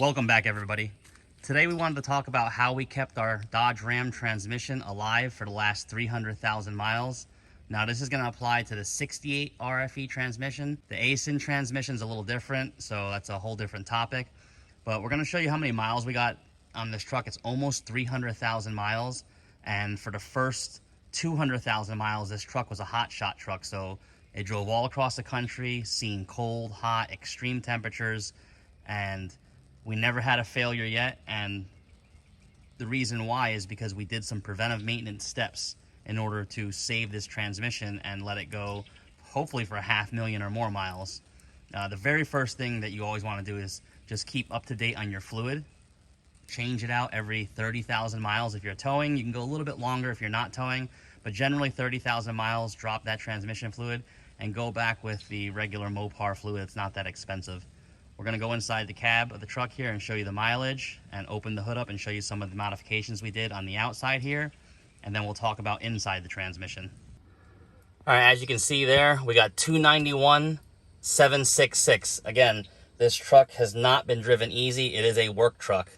Welcome back, everybody. Today we wanted to talk about how we kept our Dodge Ram transmission alive for the last 300,000 miles. Now this is going to apply to the 68 RFE transmission. The ASIN transmission is a little different, so that's a whole different topic. But we're going to show you how many miles we got on this truck. It's almost 300,000 miles. And for the first 200,000 miles, this truck was a hot shot truck. So it drove all across the country, seeing cold, hot, extreme temperatures, and we never had a failure yet. And the reason why is because we did some preventive maintenance steps in order to save this transmission and let it go, hopefully for 500,000 or more miles. The very first thing that you always want to do is just keep up to date on your fluid. Change it out every 30,000 miles. If you're towing, you can go a little bit longer if you're not towing, but generally 30,000 miles, drop that transmission fluid and go back with the regular Mopar fluid. It's not that expensive. We're going to go inside the cab of the truck here and show you the mileage, and open the hood up and show you some of the modifications we did on the outside here, and then we'll talk about inside the transmission. All right, as you can see there, we got 291,766. Again, this truck has not been driven easy. It is a work truck,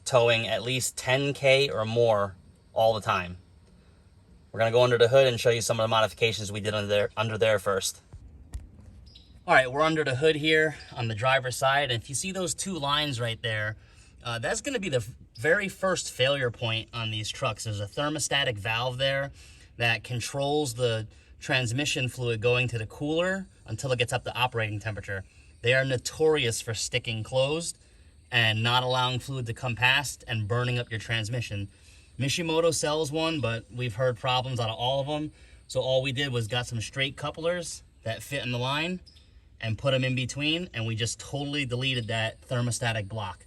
towing at least 10K or more all the time. We're going to go under the hood and show you some of the modifications we did under there first. All right, we're under the hood here on the driver's side, and if you see those two lines right there, that's going to be the very first failure point on these trucks. There's a thermostatic valve there that controls the transmission fluid going to the cooler until it gets up to operating temperature. They are notorious for sticking closed and not allowing fluid to come past and burning up your transmission. Mishimoto sells one, but we've heard problems out of all of them. So all we did was got some straight couplers that fit in the line and put them in between, and we just totally deleted that thermostatic block.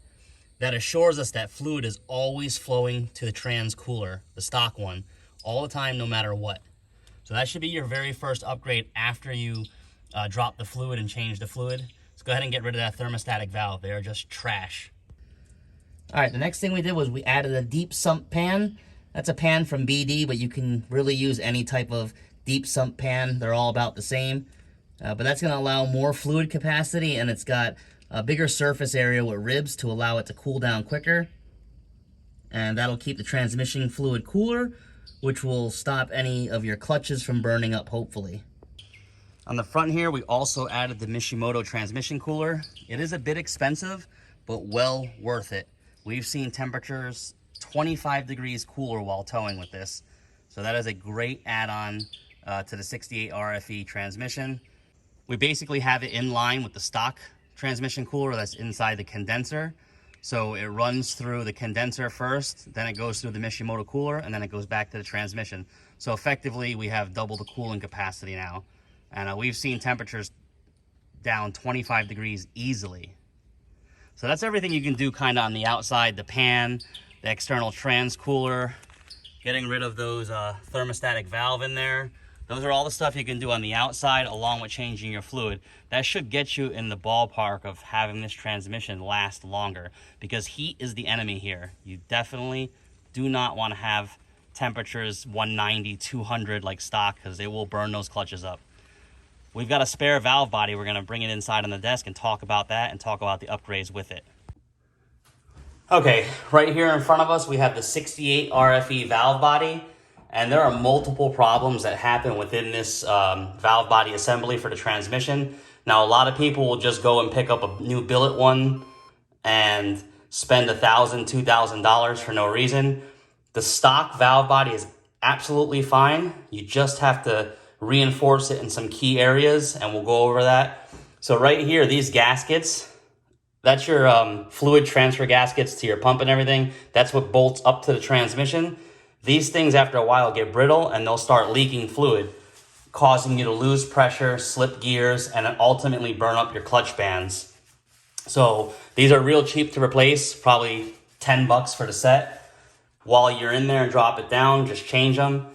That assures us that fluid is always flowing to the trans cooler, the stock one, all the time, no matter what. So that should be your very first upgrade after you drop the fluid and change the fluid. So go ahead and get rid of that thermostatic valve. They are just trash. All right, the next thing we did was we added a deep sump pan. That's a pan from BD, but you can really use any type of deep sump pan. They're all about the same. But that's going to allow more fluid capacity, and it's got a bigger surface area with ribs to allow it to cool down quicker. And that'll keep the transmission fluid cooler, which will stop any of your clutches from burning up, hopefully. On the front here, we also added the Mishimoto transmission cooler. It is a bit expensive, but well worth it. We've seen temperatures 25 degrees cooler while towing with this. So that is a great add-on to the 68 RFE transmission. We basically have it in line with the stock transmission cooler that's inside the condenser. So it runs through the condenser first, then it goes through the Mishimoto cooler, and then it goes back to the transmission. So effectively, we have double the cooling capacity now. And we've seen temperatures down 25 degrees easily. So that's everything you can do kind of on the outside, the pan, the external trans cooler, getting rid of those thermostatic valve in there. Those are all the stuff you can do on the outside along with changing your fluid. That should get you in the ballpark of having this transmission last longer, because heat is the enemy here. You definitely do not want to have temperatures 190, 200 like stock, because they will burn those clutches up. We've got a spare valve body. We're going to bring it inside on the desk and talk about that and talk about the upgrades with it. Okay, right here in front of us, we have the 68 RFE valve body. And there are multiple problems that happen within this valve body assembly for the transmission. Now, a lot of people will just go and pick up a new billet one and spend $1,000, $2,000 for no reason. The stock valve body is absolutely fine. You just have to reinforce it in some key areas, and we'll go over that. So right here, these gaskets, that's your fluid transfer gaskets to your pump and everything. That's what bolts up to the transmission. These things, after a while, get brittle and they'll start leaking fluid, causing you to lose pressure, slip gears, and ultimately burn up your clutch bands. So these are real cheap to replace, probably 10 bucks for the set. While you're in there and drop it down, just change them.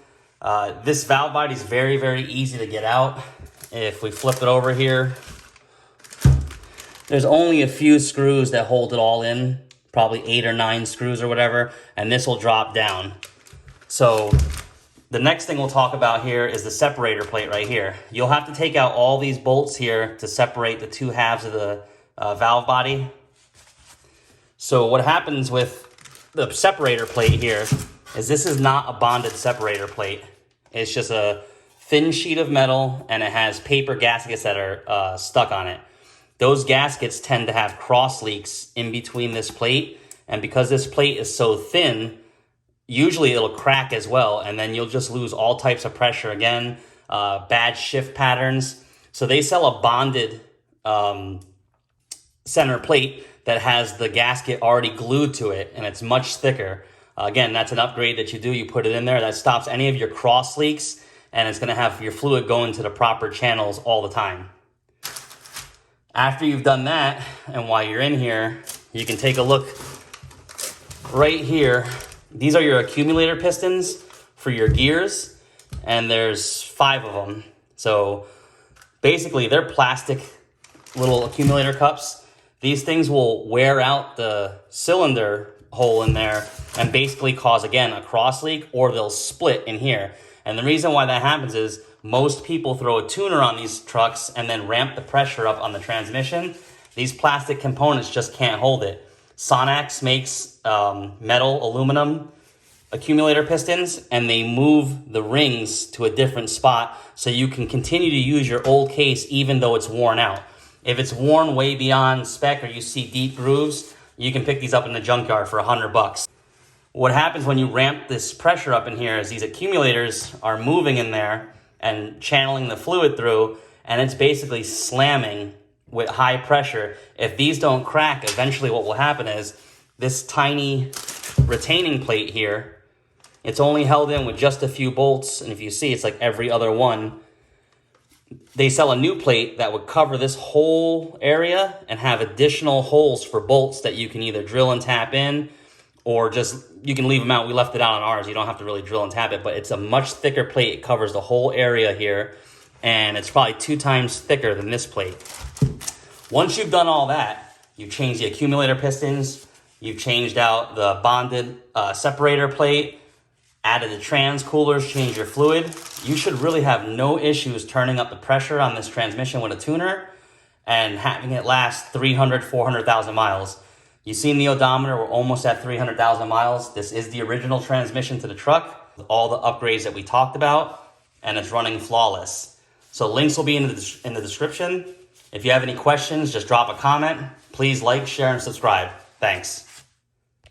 This valve body is very, very easy to get out. If we flip it over here, there's only a few screws that hold it all in, probably 8 or 9 screws or whatever, and this will drop down. So the next thing we'll talk about here is the separator plate right here. You'll have to take out all these bolts here to separate the two halves of the valve body. So what happens with the separator plate here is this is not a bonded separator plate. It's just a thin sheet of metal, and it has paper gaskets that are stuck on it. Those gaskets tend to have cross leaks in between this plate, and because this plate is so thin, usually it'll crack as well, and then you'll just lose all types of pressure again, bad shift patterns. So they sell a bonded center plate that has the gasket already glued to it, and it's much thicker. Again, that's an upgrade that you do. You put it in there. That stops any of your cross leaks, and it's going to have your fluid go into the proper channels all the time. After you've done that, and while you're in here, you can take a look right here. These are your accumulator pistons for your gears, and there's 5 of them. So basically, they're plastic little accumulator cups. These things will wear out the cylinder hole in there and basically cause, again, a cross leak, or they'll split in here. And the reason why that happens is most people throw a tuner on these trucks and then ramp the pressure up on the transmission. These plastic components just can't hold it. Sonax makes metal, aluminum accumulator pistons, and they move the rings to a different spot so you can continue to use your old case even though it's worn out. If it's worn way beyond spec or you see deep grooves, you can pick these up in the junkyard for $100. What happens when you ramp this pressure up in here is these accumulators are moving in there and channeling the fluid through, and it's basically slamming with high pressure. If these don't crack, eventually what will happen is this tiny retaining plate here, it's only held in with just a few bolts, and if you see, it's like every other one. They sell a new plate that would cover this whole area and have additional holes for bolts that you can either drill and tap in, or just, you can leave them out. We left it out on ours. You don't have to really drill and tap it, but it's a much thicker plate. It covers the whole area here, and it's probably 2 times thicker than this plate. Once you've done all that, you've changed the accumulator pistons, you've changed out the bonded separator plate, added the trans coolers, changed your fluid, you should really have no issues turning up the pressure on this transmission with a tuner and having it last 300, 400,000 miles. You've seen the odometer, we're almost at 300,000 miles. This is the original transmission to the truck with all the upgrades that we talked about, and it's running flawless. So links will be in the description. If you have any questions, just drop a comment. Please like, share, and subscribe. Thanks.